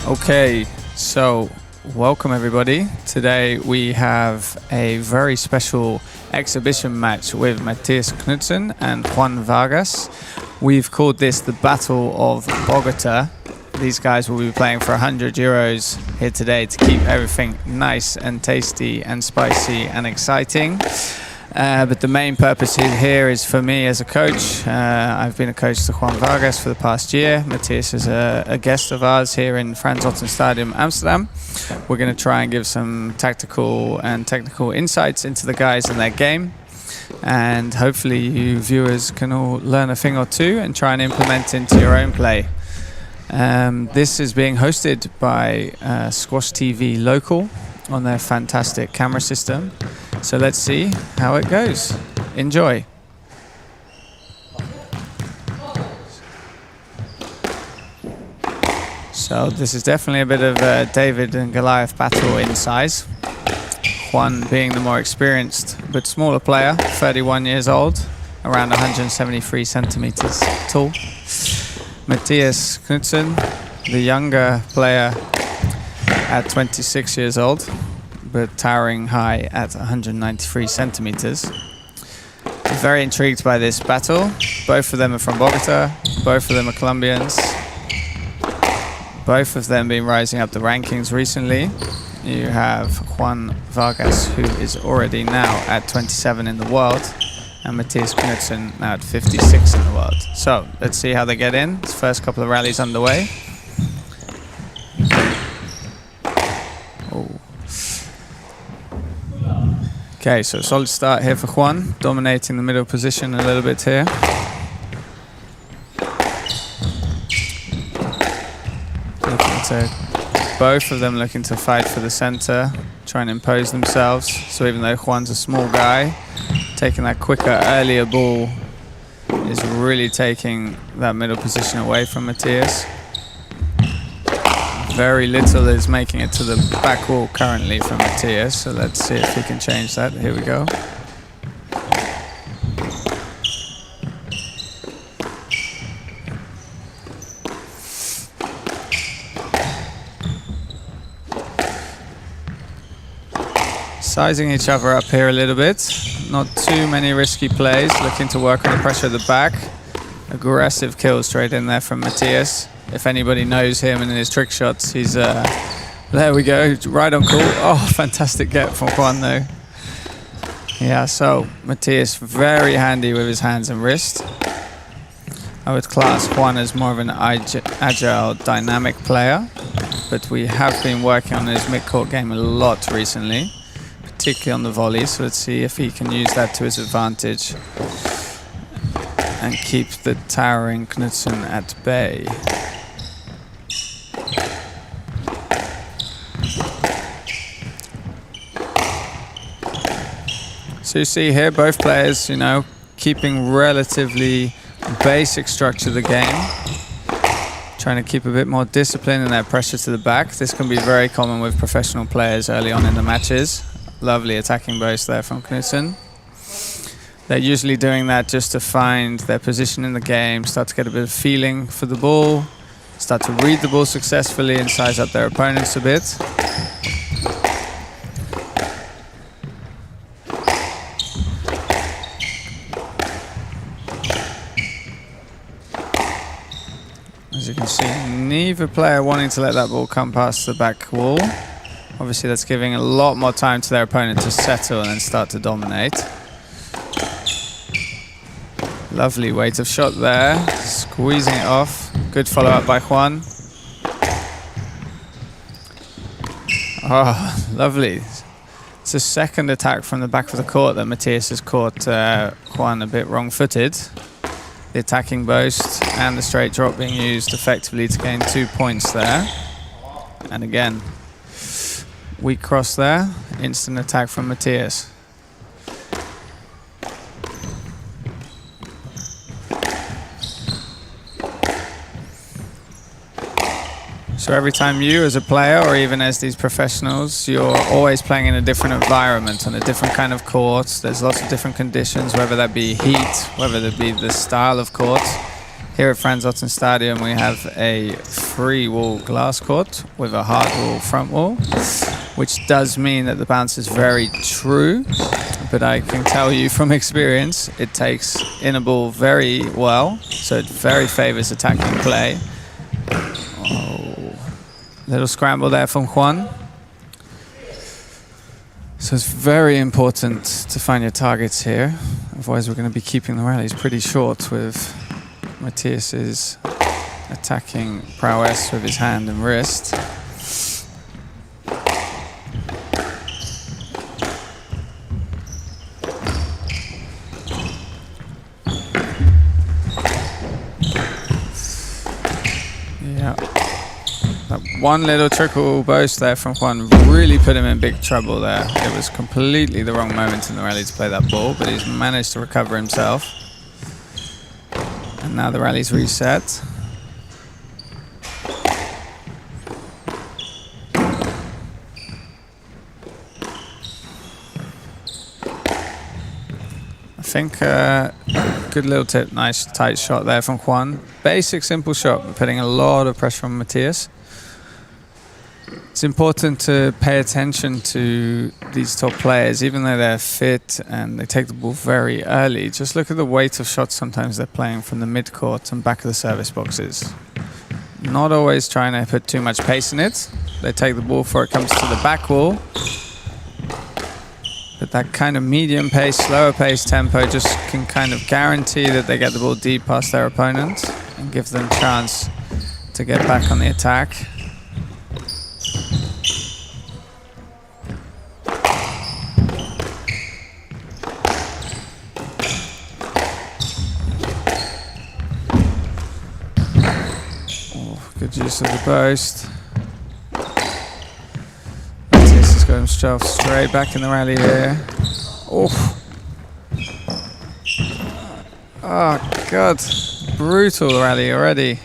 Okay, so welcome everybody. Today we have a very special exhibition match with Matias Knudsen and Juan Vargas. We've called this the Battle of Bogota. These guys will be playing for 100 euros here today to keep everything nice and tasty and spicy and exciting. But the main purpose here is for me as a coach. I've been a coach to Juan Vargas for the past year. Matias is a guest of ours here in Frans Otten Stadium, Amsterdam. We're going to try and give some tactical and technical insights into the guys and their game. And hopefully you viewers can all learn a thing or two and try and implement into your own play. This is being hosted by Squash TV Local on their fantastic camera system. So let's see how it goes. Enjoy. So this is definitely a bit of a David and Goliath battle in size. Juan being the more experienced but smaller player, 31 years old, around 173 centimeters tall. Matias Knudsen, the younger player at 26 years old, but towering high at 193 centimeters. Very intrigued by this battle. Both of them are from Bogota, both of them are Colombians. Both of them been rising up the rankings recently. You have Juan Vargas, who is already now at 27 in the world, and Matias Knudsen now at 56 in the world. So let's see how they get in. This first couple of rallies underway. Okay, so solid start here for Juan, dominating the middle position a little bit here. Both of them looking to fight for the center, try and impose themselves. So even though Juan's a small guy, taking that quicker, earlier ball is really taking that middle position away from Matias. Very little is making it to the back wall currently from Matias, so let's see if he can change that. Here we go. Sizing each other up here a little bit. Not too many risky plays, looking to work on the pressure at the back. Aggressive kill straight in there from Matias. If anybody knows him and his trick shots, he's there we go, right on call. Oh, fantastic get from Juan though. Yeah, so Matias very handy with his hands and wrist. I would class Juan as more of an agile, dynamic player, but we have been working on his mid-court game a lot recently, particularly on the volley, so let's see if he can use that to his advantage and keep the towering Knudsen at bay. So you see here, both players, you know, keeping relatively basic structure of the game. Trying to keep a bit more discipline in their pressure to the back. This can be very common with professional players early on in the matches. Lovely attacking burst there from Knudsen. They're usually doing that just to find their position in the game, start to get a bit of feeling for the ball, start to read the ball successfully and size up their opponents a bit. As you can see, neither player wanting to let that ball come past the back wall. Obviously that's giving a lot more time to their opponent to settle and then start to dominate. Lovely weight of shot there, squeezing it off. Good follow up by Juan. Oh, lovely. It's a second attack from the back of the court that Matias has caught Juan a bit wrong-footed. The attacking boast and the straight drop being used effectively to gain 2 points there. And again, weak cross there, instant attack from Matias. So every time you as a player or even as these professionals, you're always playing in a different environment, on a different kind of court. There's lots of different conditions, whether that be heat, whether that be the style of court. Here at Franz Otten Stadium, we have a free-wall glass court with a hard-wall front wall, which does mean that the bounce is very true, but I can tell you from experience, it takes in a ball very well, so it very favors attacking play. Oh, little scramble there from Juan. So it's very important to find your targets here, otherwise we're going to be keeping the rallies pretty short with Matias's attacking prowess with his hand and wrist. Yeah, that one little trickle boast there from Juan really put him in big trouble there. It was completely the wrong moment in the rally to play that ball, but he's managed to recover himself. And now the rally's reset. I think good little tip, nice tight shot there from Juan. Basic, simple shot, but putting a lot of pressure on Matias. It's important to pay attention to these top players, even though they're fit and they take the ball very early. Just look at the weight of shots sometimes they're playing from the mid-court and back of the service boxes. Not always trying to put too much pace in it. They take the ball before it comes to the back wall. But that kind of medium pace, slower pace tempo just can kind of guarantee that they get the ball deep past their opponent and give them a chance to get back on the attack. Good use of the boast. Matias has got himself straight back in the rally here. Oh, oh God, brutal rally already.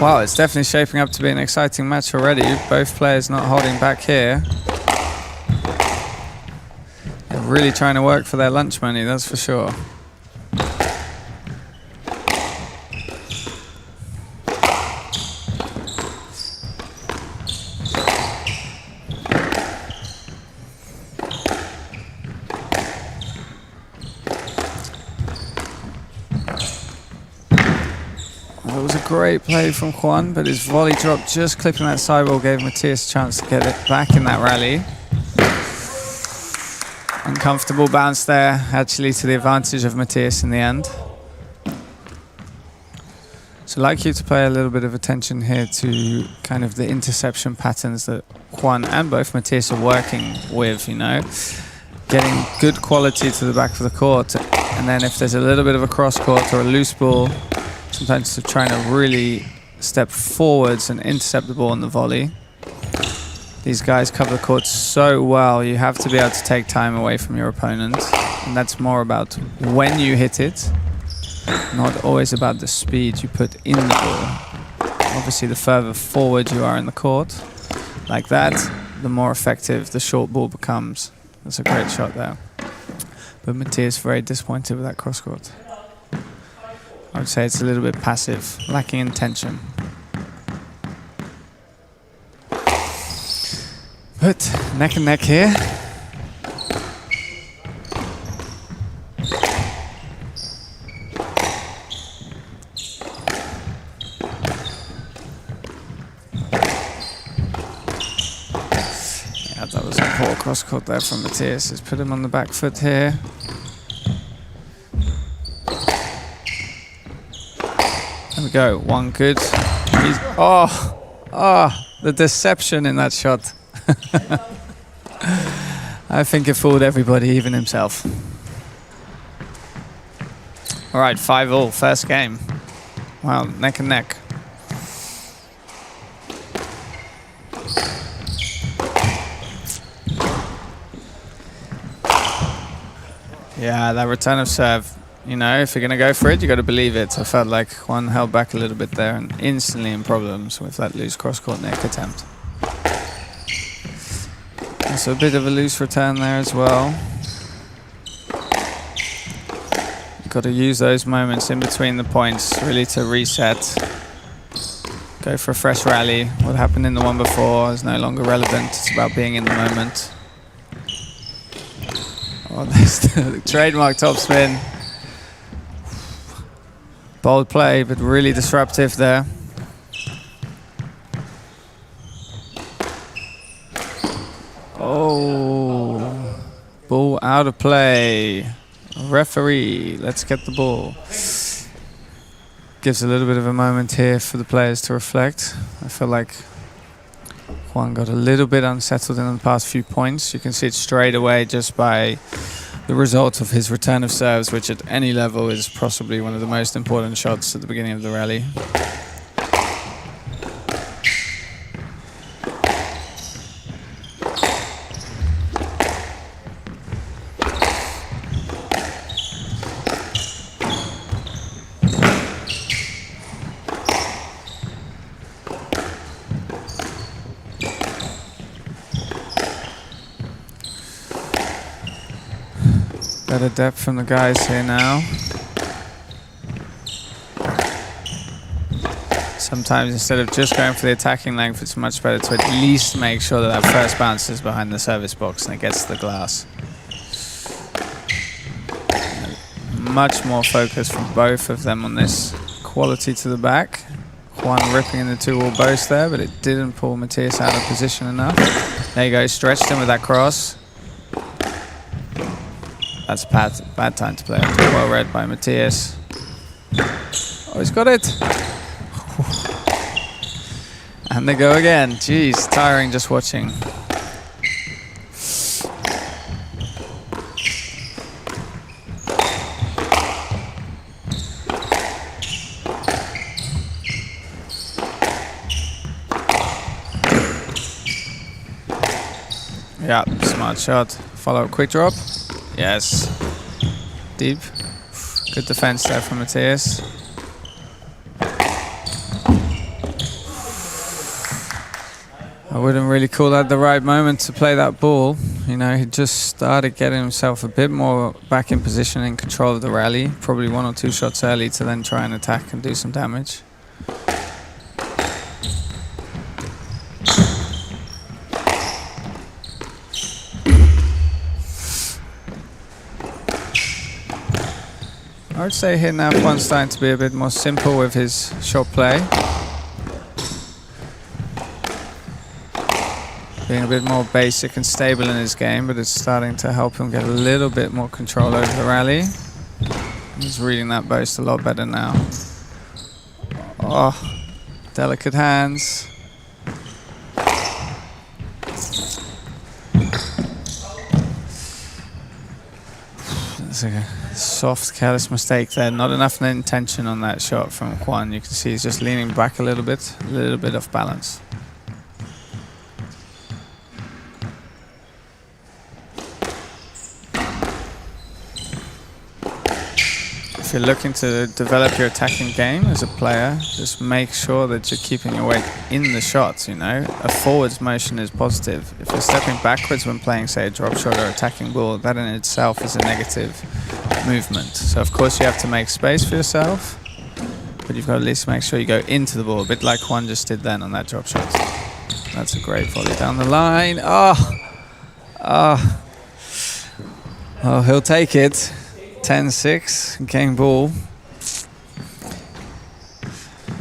Wow, it's definitely shaping up to be an exciting match already. Both players not holding back here. They're really trying to work for their lunch money, that's for sure. It was a great play from Juan, but his volley drop just clipping that sidewall gave Matias a chance to get it back in that rally. Uncomfortable bounce there, actually to the advantage of Matias in the end. So I'd like you to pay a little bit of attention here to kind of the interception patterns that Juan and both Matias are working with, you know. Getting good quality to the back of the court, and then if there's a little bit of a cross court or a loose ball, sometimes they're trying to really step forwards and intercept the ball on the volley. These guys cover the court so well, you have to be able to take time away from your opponent. And that's more about when you hit it, not always about the speed you put in the ball. Obviously, the further forward you are in the court, like that, the more effective the short ball becomes. That's a great shot there. But Matias very disappointed with that cross court. I would say it's a little bit passive, lacking intention. But neck and neck here. Yeah, that was a poor cross court there from Matias. Let's put him on the back foot here. There we go, one good. The deception in that shot. I think it fooled everybody, even himself. All right, 5-all, first game. Wow, neck and neck. Yeah, that return of serve. You know, if you're going to go for it, you got to believe it. I felt like Juan held back a little bit there and instantly in problems with that loose cross-court neck attempt. So a bit of a loose return there as well. Got to use those moments in between the points really to reset. Go for a fresh rally. What happened in the one before is no longer relevant. It's about being in the moment. Oh, there's the trademark topspin. Bold play, but really disruptive there. Oh, ball out of play. Referee, let's get the ball. Gives a little bit of a moment here for the players to reflect. I feel like Juan got a little bit unsettled in the past few points. You can see it straight away just by the result of his return of serves, which at any level is possibly one of the most important shots at the beginning of the rally. Better depth from the guys here now. Sometimes instead of just going for the attacking length, it's much better to at least make sure that that first bounce is behind the service box and it gets to the glass. Much more focus from both of them on this quality to the back. Juan ripping in the two-wall boast there, but it didn't pull Matias out of position enough. There you go, stretched him with that cross. That's a bad time to play. Well read by Matias. Oh, he's got it. And they go again. Jeez, tiring just watching. Yeah, smart shot. Follow up quick drop. Yes. Deep. Good defense there from Matias. I wouldn't really call that the right moment to play that ball. You know, he just started getting himself a bit more back in position and control of the rally. Probably 1 or 2 shots early to then try and attack and do some damage. I would say here now Juan's starting to be a bit more simple with his shot play. Being a bit more basic and stable in his game, but it's starting to help him get a little bit more control over the rally. He's reading that boast a lot better now. Oh, delicate hands. That's a soft, careless mistake there. Not enough intention on that shot from Juan. You can see he's just leaning back a little bit off balance. If you're looking to develop your attacking game as a player, just make sure that you're keeping your weight in the shots, you know. A forwards motion is positive. If you're stepping backwards when playing, say, a drop shot or attacking ball, that in itself is a negative movement. So, of course, you have to make space for yourself, but you've got to at least make sure you go into the ball, a bit like Juan just did then on that drop shot. That's a great volley down the line. Oh, he'll take it. 10-6, game ball.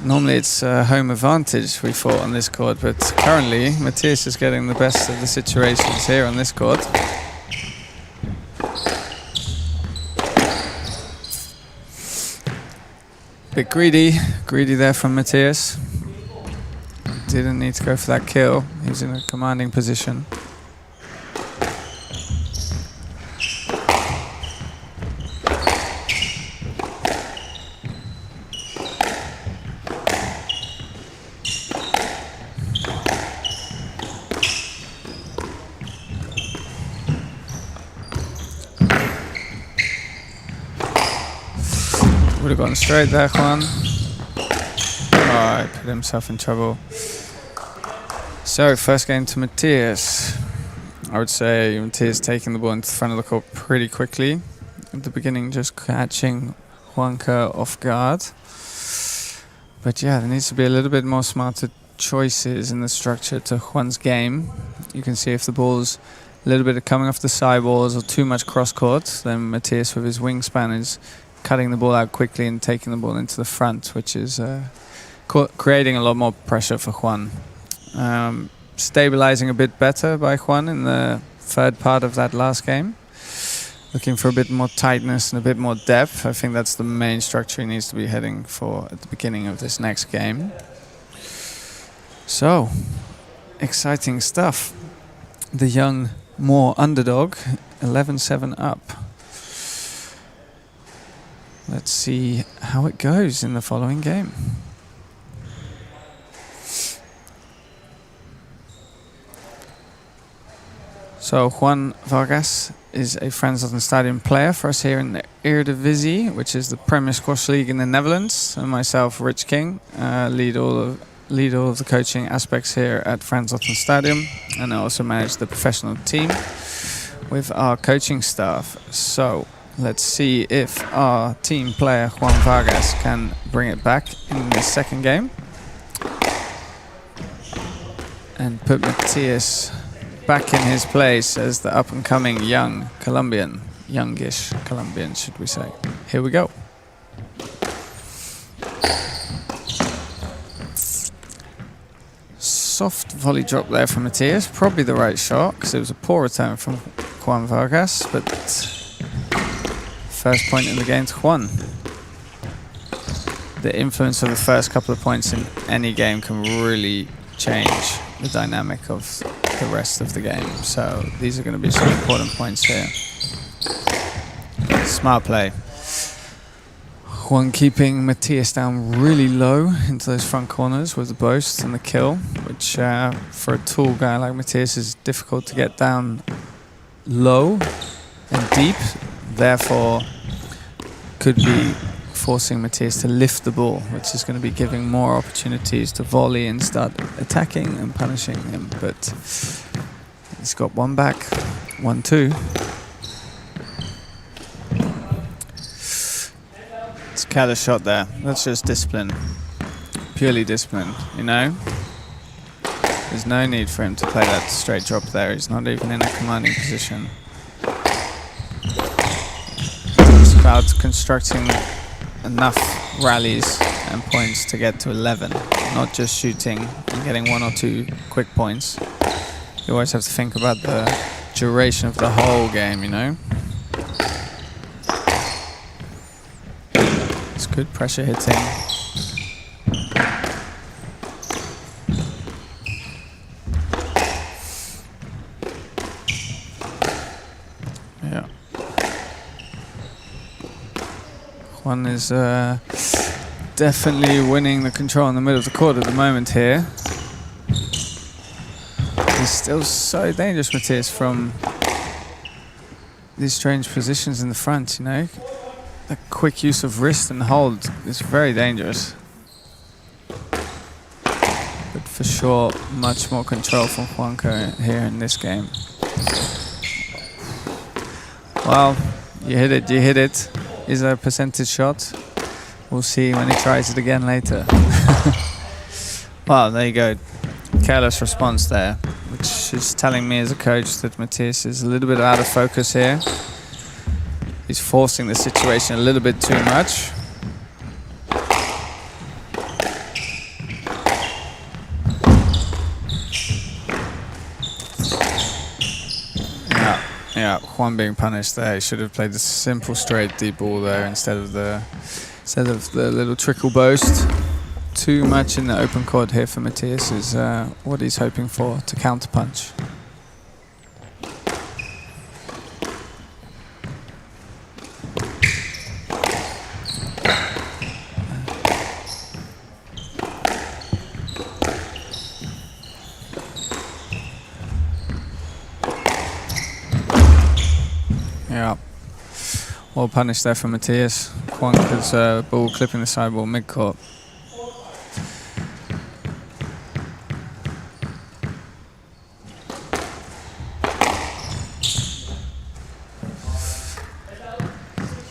Normally it's home advantage we fought on this court, but currently Matias is getting the best of the situations here on this court. Bit greedy there from Matias. Didn't need to go for that kill. He was in a commanding position. Would have gone straight there, Juan. Oh, he put himself in trouble. So, first game to Matias. I would say Matias taking the ball into the front of the court pretty quickly. At the beginning, just catching Juanca off guard. But yeah, there needs to be a little bit more smarter choices in the structure to Juan's game. You can see if the ball's a little bit of coming off the sideboards or too much cross court, then Matias with his wingspan is cutting the ball out quickly and taking the ball into the front, which is creating a lot more pressure for Juan. Stabilizing a bit better by Juan in the third part of that last game. Looking for a bit more tightness and a bit more depth. I think that's the main structure he needs to be heading for at the beginning of this next game. So, exciting stuff. The young Moore underdog, 11-7 up. Let's see how it goes in the following game. So Juan Vargas is a Frans Stadium player for us here in the Eredivisie, which is the Premier Squash League in the Netherlands. And myself, Rich King, lead all of the coaching aspects here at Frans Stadium, and I also manage the professional team with our coaching staff. So let's see if our team player Juan Vargas can bring it back in the second game and put Matias back in his place as the up-and-coming young Colombian, youngish Colombian, should we say. Here we go. Soft volley drop there from Matias, probably the right shot because it was a poor return from Juan Vargas, but first point in the game to Juan. The influence of the first couple of points in any game can really change the dynamic of the rest of the game, so these are going to be some important points here. Smart play. Juan keeping Matias down really low into those front corners with the boast and the kill, which for a tall guy like Matias is difficult to get down low and deep, therefore could be forcing Matias to lift the ball, which is going to be giving more opportunities to volley and start attacking and punishing him. But he's got one back, 1-2. It's a careless shot there. That's just discipline, purely discipline, you know. There's no need for him to play that straight drop there. He's not even in a commanding position. It's about constructing enough rallies and points to get to 11, not just shooting and getting 1 or 2 quick points. You always have to think about the duration of the whole game, you know. It's good pressure hitting. Yeah. Juan is definitely winning the control in the middle of the court at the moment here. He's still so dangerous, Matias, from these strange positions in the front, you know. The quick use of wrist and hold is very dangerous. But for sure, much more control from Juanca here in this game. Well, you hit it, you hit it. Is there a percentage shot? We'll see when he tries it again later. Well, there you go. Careless response there, which is telling me as a coach that Matias is a little bit out of focus here. He's forcing the situation a little bit too much. Yeah, Juan being punished there. He should have played the simple straight deep ball there instead of the little trickle boast. Too much in the open court here for Matias is what he's hoping for to counter punch. Yeah, well punished there for Matias. Juanca's ball clipping the sideball mid-court.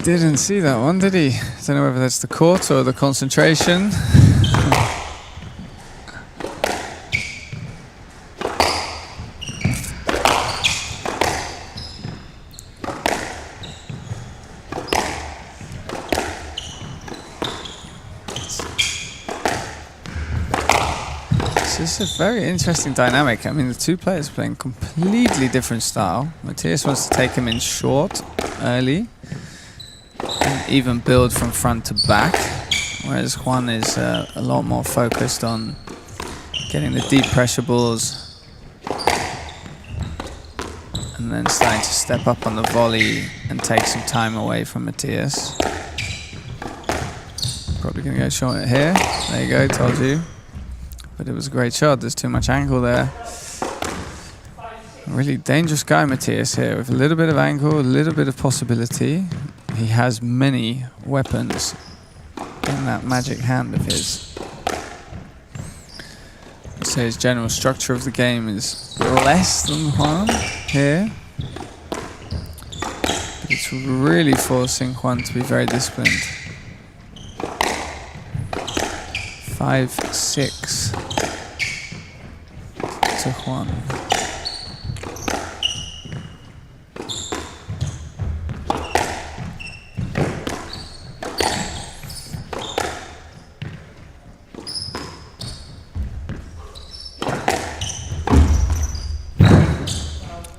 Didn't see that one, did he? I don't know whether that's the court or the concentration. This is a very interesting dynamic. I mean, the two players playing completely different style. Matias wants to take him in short early and even build from front to back, whereas Juan is a lot more focused on getting the deep pressure balls and then starting to step up on the volley and take some time away from Matias. Probably going to go short here. There you go, told you. But it was a great shot. There's too much angle there. A really dangerous guy, Matias, here, with a little bit of angle, a little bit of possibility. He has many weapons in that magic hand of his. I'd say his general structure of the game is less than Juan here. But it's really forcing Juan to be very disciplined. 5-6 to Juan.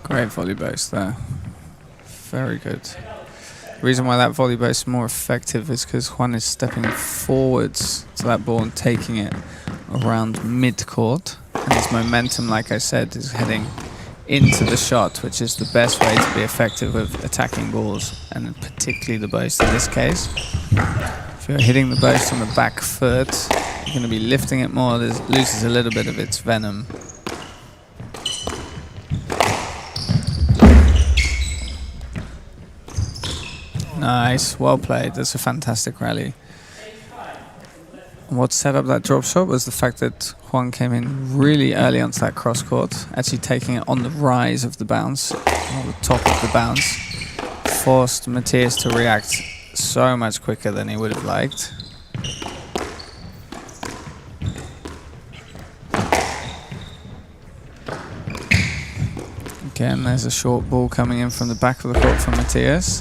Great volley burst there. Very good. The reason why that volley burst is more effective is because Juan is stepping forwards to that ball and taking it around mid-court. And his momentum, like I said, is heading into the shot, which is the best way to be effective with attacking balls, and particularly the burst in this case. If you're hitting the burst from the back foot, you're going to be lifting it more. It loses a little bit of its venom. Nice, well played. That's a fantastic rally. What set up that drop shot was the fact that Juan came in really early onto that cross court, actually taking it on the rise of the bounce, on the top of the bounce. Forced Matias to react so much quicker than he would have liked. Again, there's a short ball coming in from the back of the court from Matias.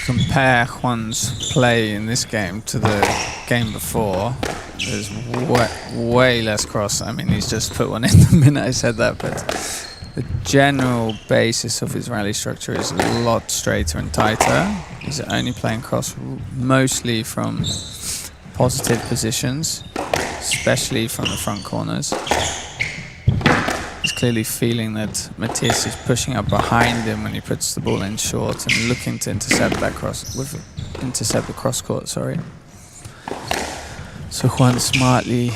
Compare Juan's play in this game to the game before, there's way less cross. I mean, he's just put one in the minute I said that, but the general basis of his rally structure is a lot straighter and tighter. He's only playing cross mostly from positive positions, especially from the front corners. He's clearly feeling that Matias is pushing up behind him when he puts the ball in short and looking to intercept that intercept the cross court, sorry. So Juan smartly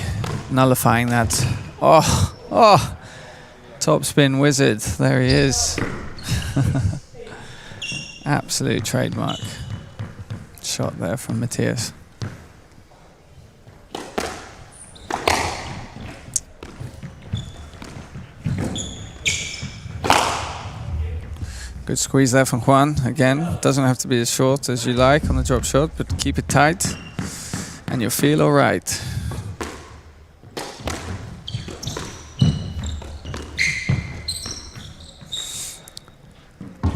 nullifying that. Oh, top spin wizard, there he is. Absolute trademark shot there from Matias. Good squeeze there from Juan. Again, doesn't have to be as short as you like on the drop shot, but keep it tight and you'll feel all right.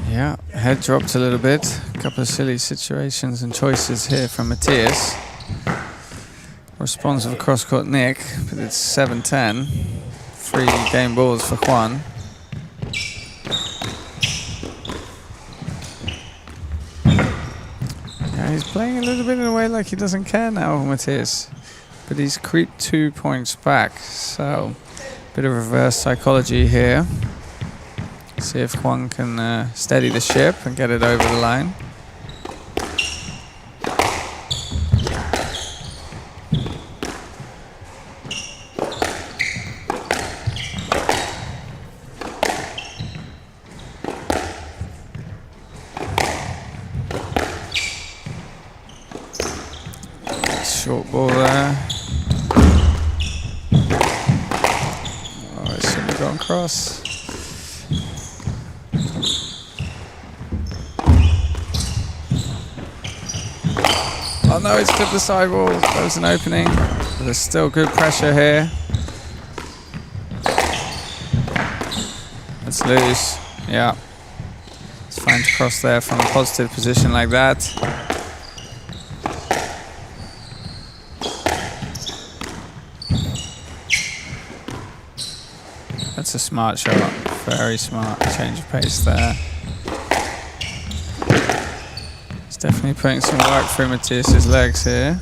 Yeah, head dropped a little bit. A couple of silly situations and choices here from Matias. Responsive cross-court nick, but it's 7-10. 3 game balls for Juan. He's playing a little bit in a way like he doesn't care now, Matias. But he's creeped 2 points back, so a bit of reverse psychology here. See if Juan can steady the ship and get it over the line. Short ball there. Oh, it shouldn't have gone cross. Oh no, it's clipped the sidewall. There was an opening. But there's still good pressure here. It's loose. Yeah. It's fine to cross there from a positive position like that. That's a smart shot. Very smart change of pace there. He's definitely putting some work through Matias' legs here.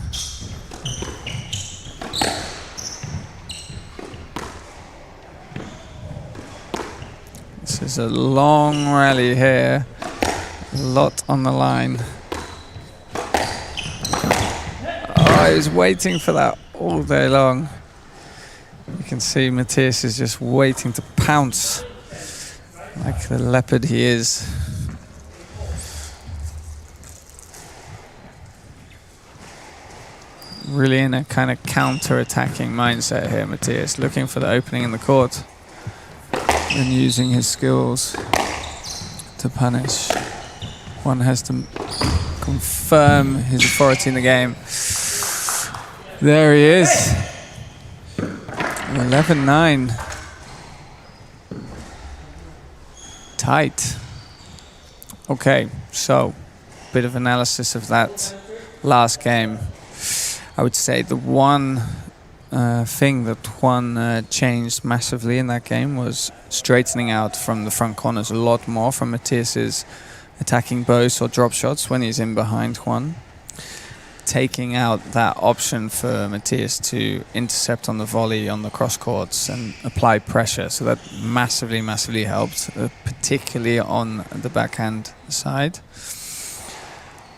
This is a long rally here. A lot on the line. Oh, he was waiting for that all day long. You can see Matias is just waiting to pounce like the leopard he is. Really in a kind of counter-attacking mindset here, Matias, looking for the opening in the court and using his skills to punish. Juan has to confirm his authority in the game. There he is. 11-9. Tight. Okay, so bit of analysis of that last game. I would say the one thing that Juan changed massively in that game was straightening out from the front corners a lot more from Matias's attacking bows or drop shots when he's in behind Juan. Taking out that option for Matias to intercept on the volley on the cross courts and apply pressure. So that massively, massively helped, particularly on the backhand side.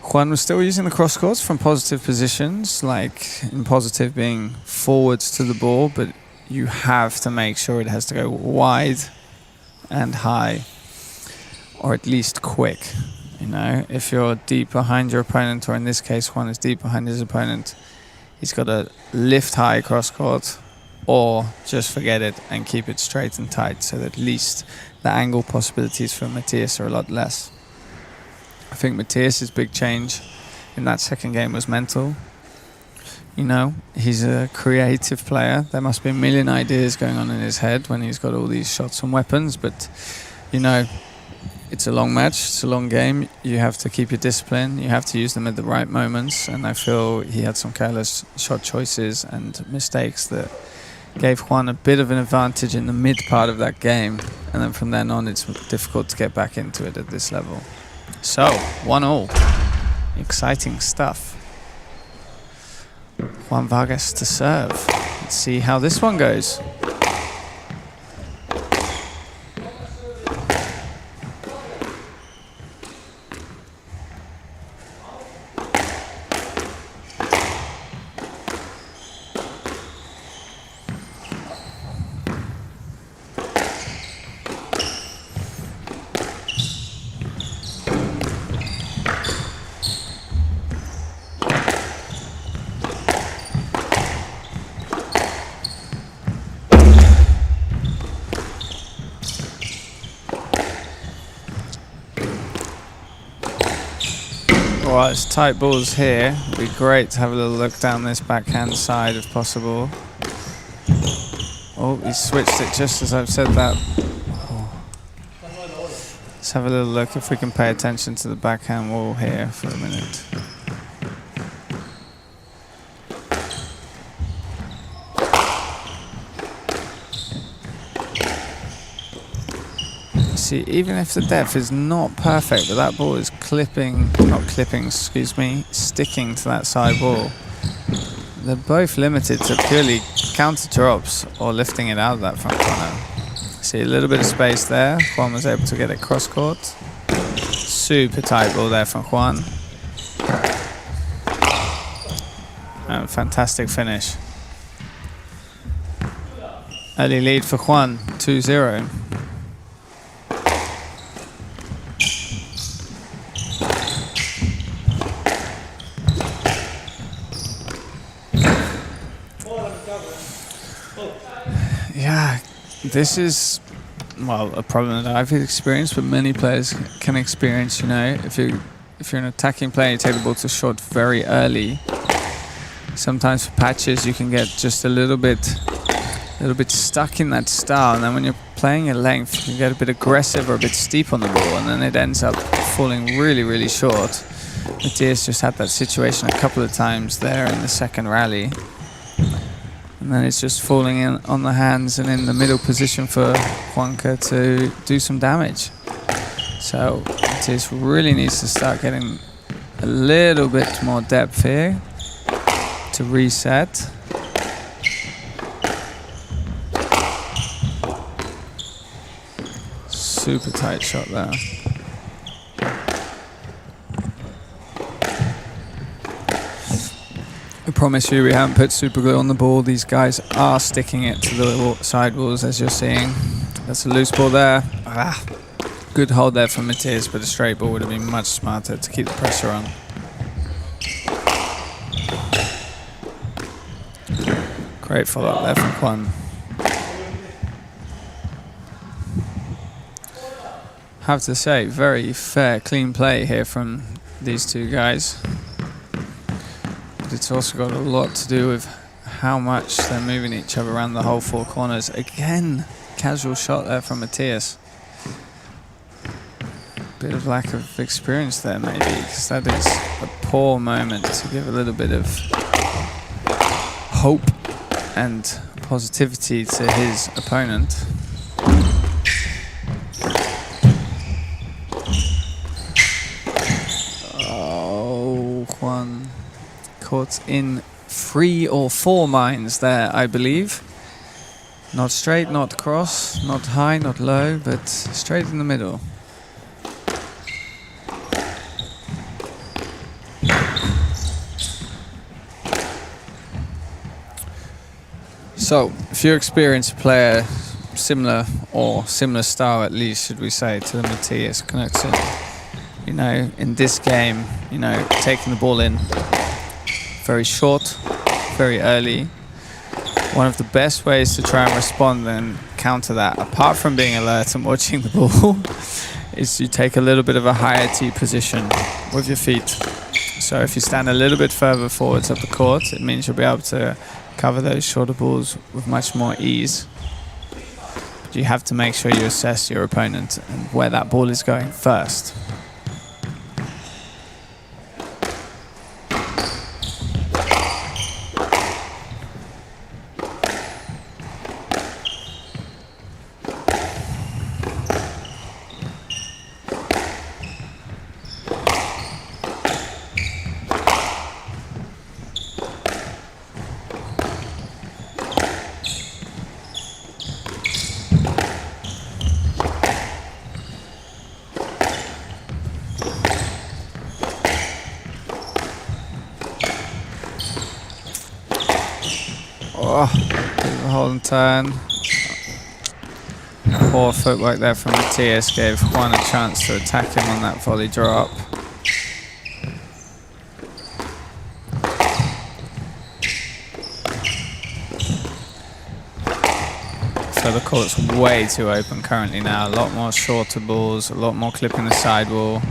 Juan was still using the cross courts from positive positions, like in positive being forwards to the ball, but you have to make sure it has to go wide and high, or at least quick. You know, if you're deep behind your opponent, or in this case Juan is deep behind his opponent, he's got to lift high cross court or just forget it and keep it straight and tight, so that at least the angle possibilities for Matias are a lot less. I think Matias' big change in that second game was mental. You know, he's a creative player. There must be a million ideas going on in his head when he's got all these shots and weapons, but you know, it's a long match, it's a long game. You have to keep your discipline, you have to use them at the right moments, and I feel he had some careless shot choices and mistakes that gave Juan a bit of an advantage in the mid part of that game, and then from then on it's difficult to get back into it at this level. So, 1-1. Exciting stuff. Juan Vargas to serve. Let's see how this one goes. Alright, it's tight balls here. It'd be great to have a little look down this backhand side if possible. Oh, he switched it just as I've said that. Oh. Let's have a little look if we can pay attention to the backhand wall here for a minute. See, even if the depth is not perfect, but that ball is sticking to that side wall. They're both limited to purely counter drops or lifting it out of that front corner. See, a little bit of space there. Juan was able to get it cross court. Super tight ball there from Juan. And fantastic finish. Early lead for Juan, 2-0. this is, well, a problem that I've experienced, but many players can experience. You know, if you're an attacking player, you take the ball to short very early. Sometimes for patches, you can get just a little bit stuck in that style, and then when you're playing at length, you can get a bit aggressive or a bit steep on the ball, and then it ends up falling really, really short. Matias just had that situation a couple of times there in the second rally. And then it's just falling in on the hands and in the middle position for Juanca to do some damage. So Matias really needs to start getting a little bit more depth here to reset. Super tight shot there. I promise you we haven't put super glue on the ball. These guys are sticking it to the sidewalls, as you're seeing. That's a loose ball there. Good hold there from Matias, but a straight ball would have been much smarter to keep the pressure on. Great follow-up there from Juan. Have to say, very fair, clean play here from these two guys. But it's also got a lot to do with how much they're moving each other around the whole four corners. Again, casual shot there from Matias. Bit of lack of experience there maybe, because that is a poor moment to give a little bit of hope and positivity to his opponent. Oh, Juan caught in 3 or 4 mines there, I believe. Not straight, not cross, not high, not low, but straight in the middle. So, if you experience a player similar style at least, should we say, to the Matias Knudsen, you know, in this game, you know, taking the ball in very short, very early. One of the best ways to try and respond and counter that, apart from being alert and watching the ball, is to take a little bit of a higher tee position with your feet. So if you stand a little bit further forwards up the court, it means you'll be able to cover those shorter balls with much more ease. But you have to make sure you assess your opponent and where that ball is going first. Oh, bit of a hold and turn. Poor footwork there from Matias gave Juan a chance to attack him on that volley drop. So the court's way too open currently now. A lot more shorter balls, a lot more clipping the sidewall.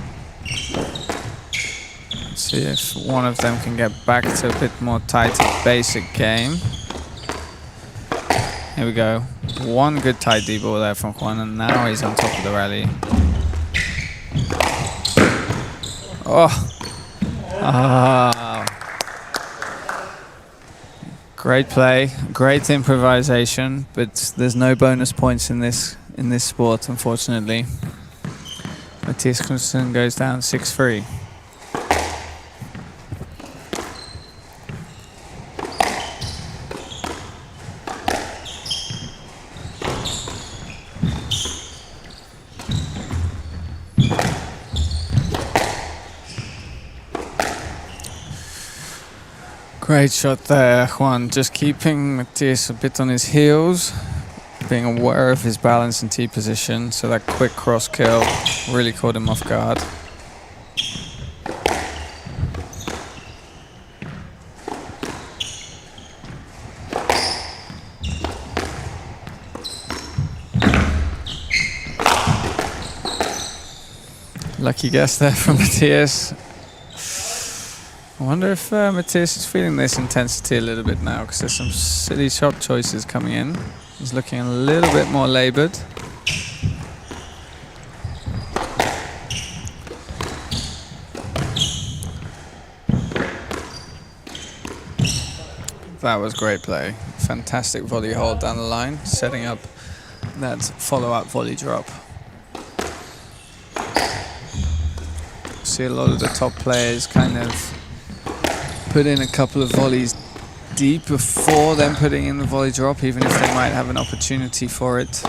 Let's see if one of them can get back to a bit more tighter basic game. Here we go. One good tight D ball there from Juan, and now he's on top of the rally. Oh. Ah. Great play, great improvisation, but there's no bonus points in this sport, unfortunately. Matias Knudsen goes down 6-3. Great shot there, Juan. Just keeping Matias a bit on his heels, being aware of his balance and tee position, so that quick cross kill really caught him off guard. Lucky guess there from Matias. I wonder if Matias is feeling this intensity a little bit now, because there's some silly shot choices coming in. He's looking a little bit more laboured. That was great play. Fantastic volley hold down the line, setting up that follow-up volley drop. See a lot of the top players kind of put in a couple of volleys deep before then putting in the volley drop, even if they might have an opportunity for it,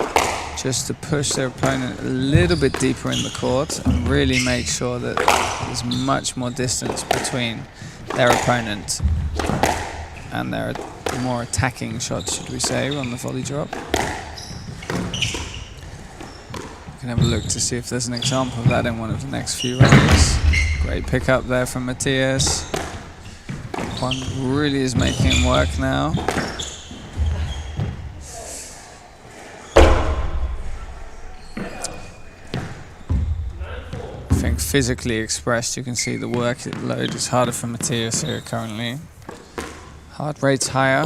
just to push their opponent a little bit deeper in the court and really make sure that there's much more distance between their opponent and their more attacking shot, should we say, on the volley drop. We can have a look to see if there's an example of that in one of the next few rallies. Great pickup there from Matias. Juan really is making him work now. I think physically expressed, you can see the workload is harder for Matias here currently. Heart rate's higher.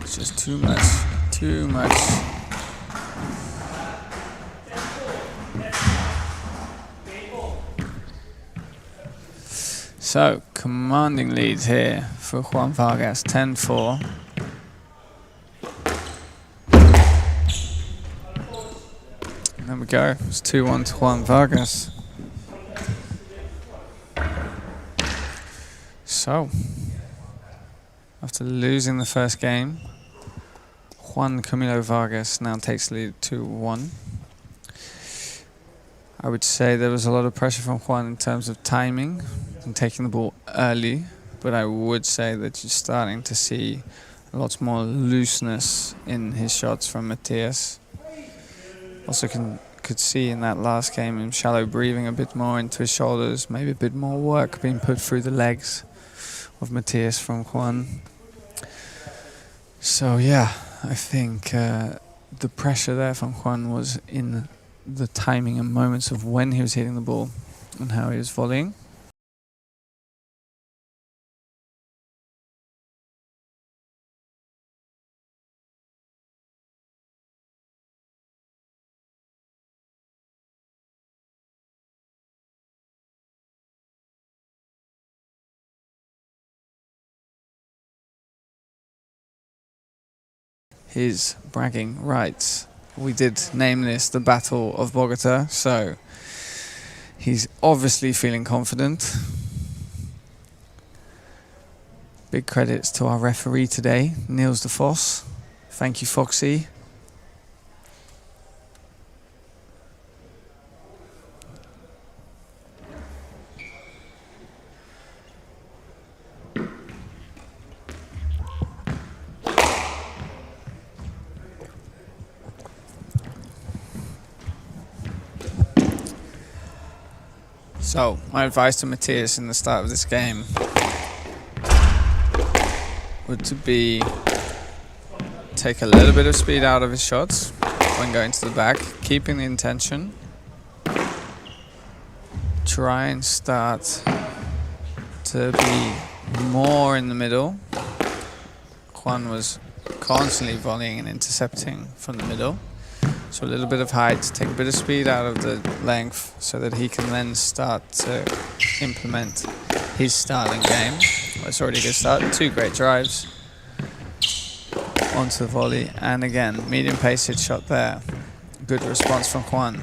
It's just too much, too much. So, commanding leads here for Juan Vargas, 10-4. There we go, it's 2-1 to Juan Vargas. So, after losing the first game, Juan Camilo Vargas now takes the lead 2-1. I would say there was a lot of pressure from Juan in terms of timing and taking the ball early, but I would say that you're starting to see lots more looseness in his shots from Matias. Also could see in that last game him shallow breathing a bit more into his shoulders, maybe a bit more work being put through the legs of Matias from Juan. So yeah, I think the pressure there from Juan was in the timing and moments of when he was hitting the ball and how he was volleying. His bragging rights. We did name this the Battle of Bogota, so he's obviously feeling confident. Big credits to our referee today, Niels de Vos. Thank you, Foxy. So, my advice to Matias in the start of this game would to be take a little bit of speed out of his shots when going to the back, keeping the intention. Try and start to be more in the middle. Juan was constantly volleying and intercepting from the middle. So a little bit of height, take a bit of speed out of the length so that he can then start to implement his styling game. Well, it's already a good start. 2 great drives onto the volley. And again, medium pace hit shot there. Good response from Juan.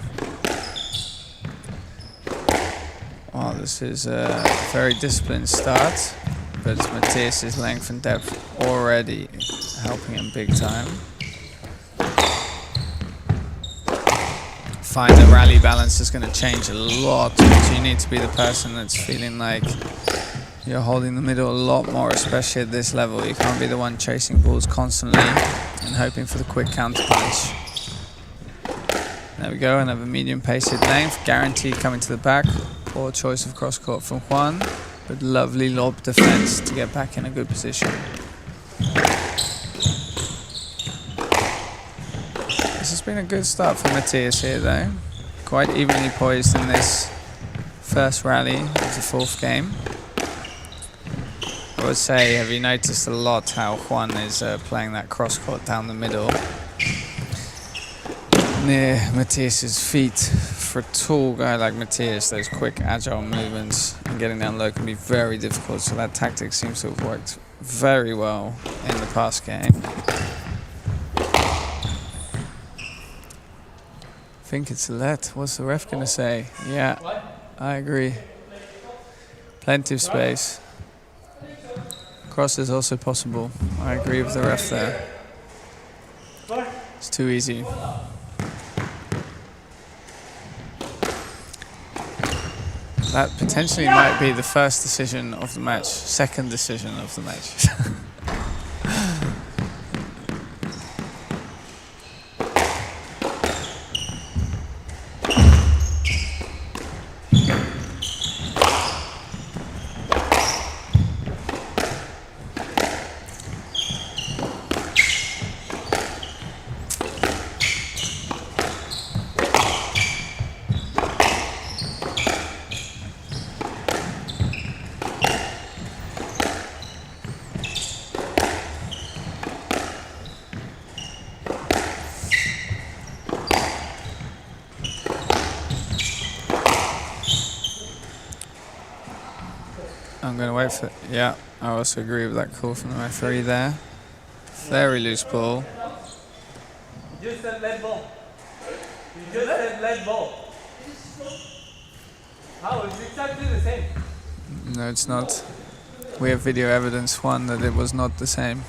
Well, this is a very disciplined start, but Matias' length and depth already helping him big time. Find the rally balance is going to change a lot, so you need to be the person that's feeling like you're holding the middle a lot more, especially at this level. You can't be the one chasing balls constantly and hoping for the quick counter punch. There we go, another medium pace hit length, guaranteed coming to the back. Poor choice of cross court from Juan, but lovely lob defense to get back in a good position. This has been a good start for Matias here though. Quite evenly poised in this first rally of the fourth game. I would say, have you noticed a lot how Juan is playing that cross court down the middle near Matias's feet? For a tall guy like Matias, those quick agile movements and getting down low can be very difficult, so that tactic seems to have worked very well in the past game. I think it's a let. What's the ref gonna say? Yeah, I agree. Plenty of space. Cross is also possible. I agree with the ref there. It's too easy. That potentially might be the first decision of the match, second decision of the match. I'm going to wait for... Yeah, I also agree with that call from the referee there. Very loose ball. You just said lead ball. You just said lead ball. How? It's exactly the same. No, it's not. We have video evidence, Juan, that it was not the same.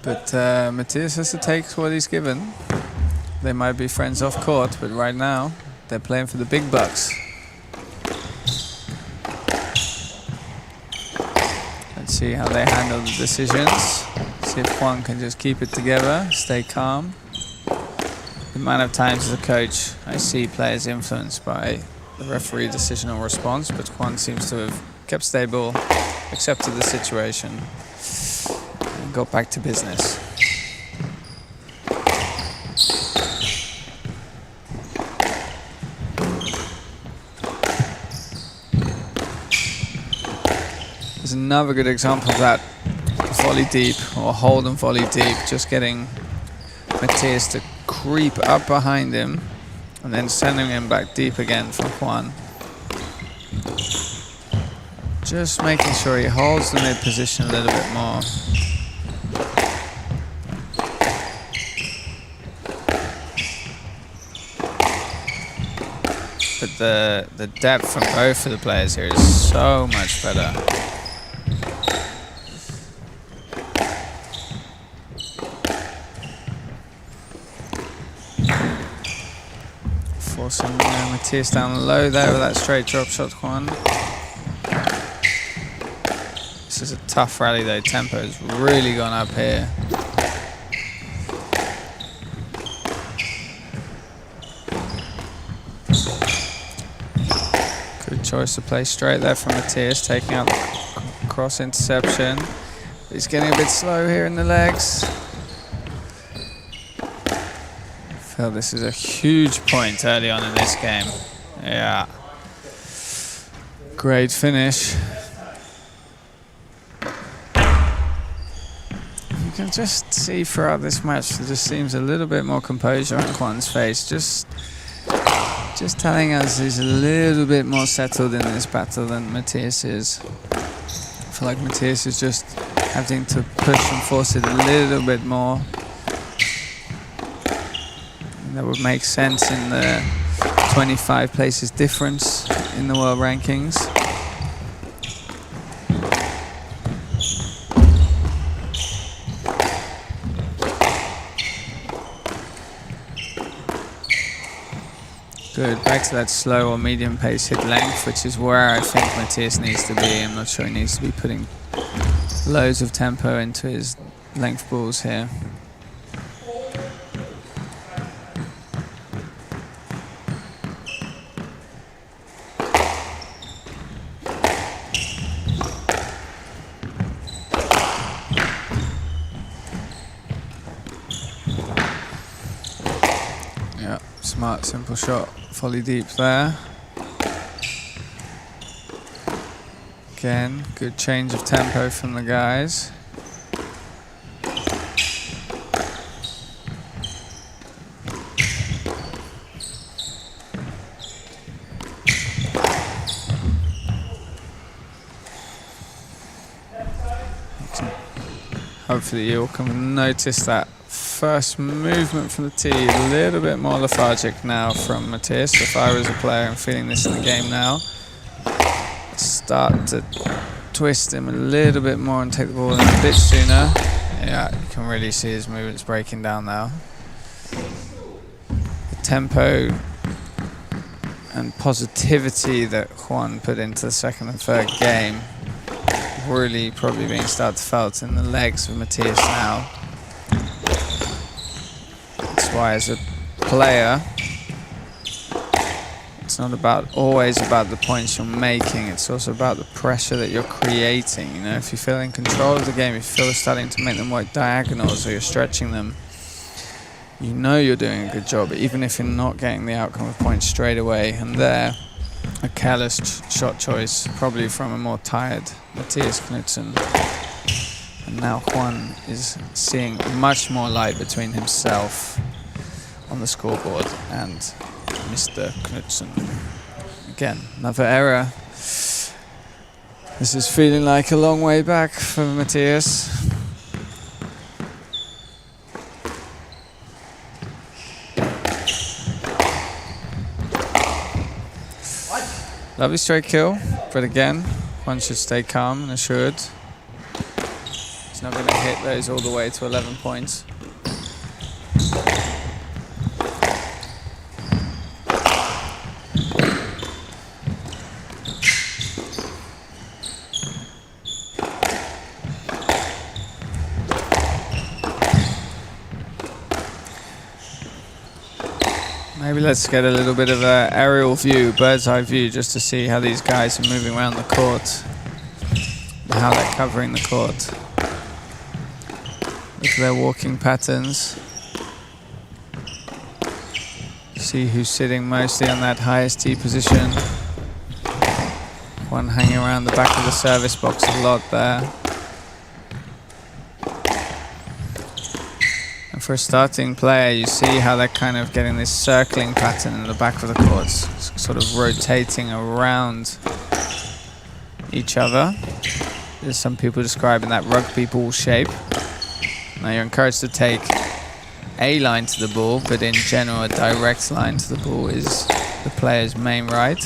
But Matias has to take what he's given. They might be friends off court, but right now they're playing for the big bucks. Let's see how they handle the decisions. See if Juan can just keep it together, stay calm. The amount of times as a coach I see players influenced by the referee decisional response, but Juan seems to have kept stable, accepted the situation, and got back to business. There's another good example of that volley deep or hold and volley deep, just getting Matias to creep up behind him and then sending him back deep again from Juan. Just making sure he holds the mid position a little bit more. But the depth from both of the players here is so much better. Forcing Matias down low there with that straight drop shot, Juan. This is a tough rally though, tempo has really gone up here. Good choice to play straight there from Matias, taking out the cross interception. He's getting a bit slow here in the legs. I feel this is a huge point early on in this game. Yeah. Great finish. You can just see throughout this match there just seems a little bit more composure on Juan's face. Just telling us he's a little bit more settled in this battle than Matias is. I feel like Matias is just having to push and force it a little bit more. That would make sense in the 25 places difference in the world rankings. Good, back to that slow or medium pace hit length, which is where I think Matias needs to be. I'm not sure he needs to be putting loads of tempo into his length balls here. Smart, simple shot. Volley deep there. Again, good change of tempo from the guys. Hopefully you all can notice that first movement from the tee, a little bit more lethargic now from Matias. If I was a player and feeling this in the game now, start to twist him a little bit more and take the ball in a bit sooner. Yeah, you can really see his movements breaking down now. The tempo and positivity that Juan put into the second and third game really probably being started to felt in the legs of Matias now. That's why as a player, it's not always about the points you're making, it's also about the pressure that you're creating. You know, if you feel in control of the game, if you feel starting to make them work diagonals or you're stretching them, you know you're doing a good job, even if you're not getting the outcome of points straight away. And there, a careless shot choice, probably from a more tired Matias Knudsen. And now Juan is seeing much more light between himself on the scoreboard and Mr. Knudsen. Again, another error. This is feeling like a long way back for Matias. Lovely straight kill, but again, one should stay calm and assured. He's not going to hit those all the way to 11 points. Maybe let's get a little bit of an aerial view, bird's eye view, just to see how these guys are moving around the court and how they're covering the court. Look at their walking patterns. See who's sitting mostly on that highest tee position. One hanging around the back of the service box a lot there. For a starting player, you see how they're kind of getting this circling pattern in the back of the courts, sort of rotating around each other. There's some people describing that rugby ball shape. Now you're encouraged to take a line to the ball, but in general a direct line to the ball is the player's main right.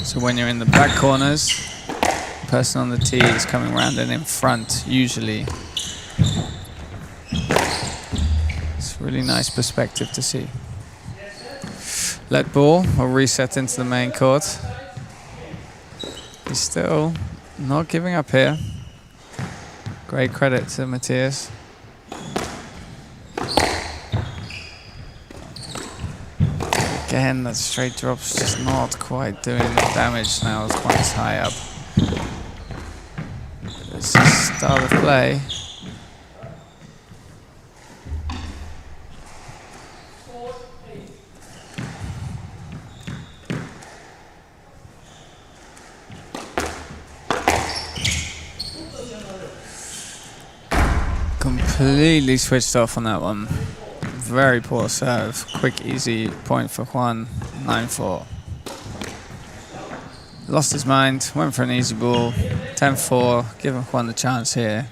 So when you're in the back corners, the person on the tee is coming around and in front usually. Really nice perspective to see. Let ball or reset into the main court. He's still not giving up here. Great credit to Matias. Again, that straight drop's just not quite doing the damage now as Juan's high up. It's the start of play. Completely switched off on that one. Very poor serve. Quick, easy point for Juan. 9-4. Lost his mind. Went for an easy ball. 10-4. Giving Juan the chance here.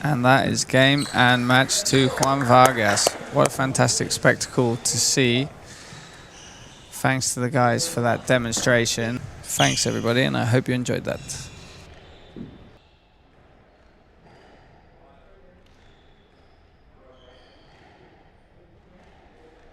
And that is game and match to Juan Vargas. What a fantastic spectacle to see. Thanks to the guys for that demonstration. Thanks everybody, and I hope you enjoyed that.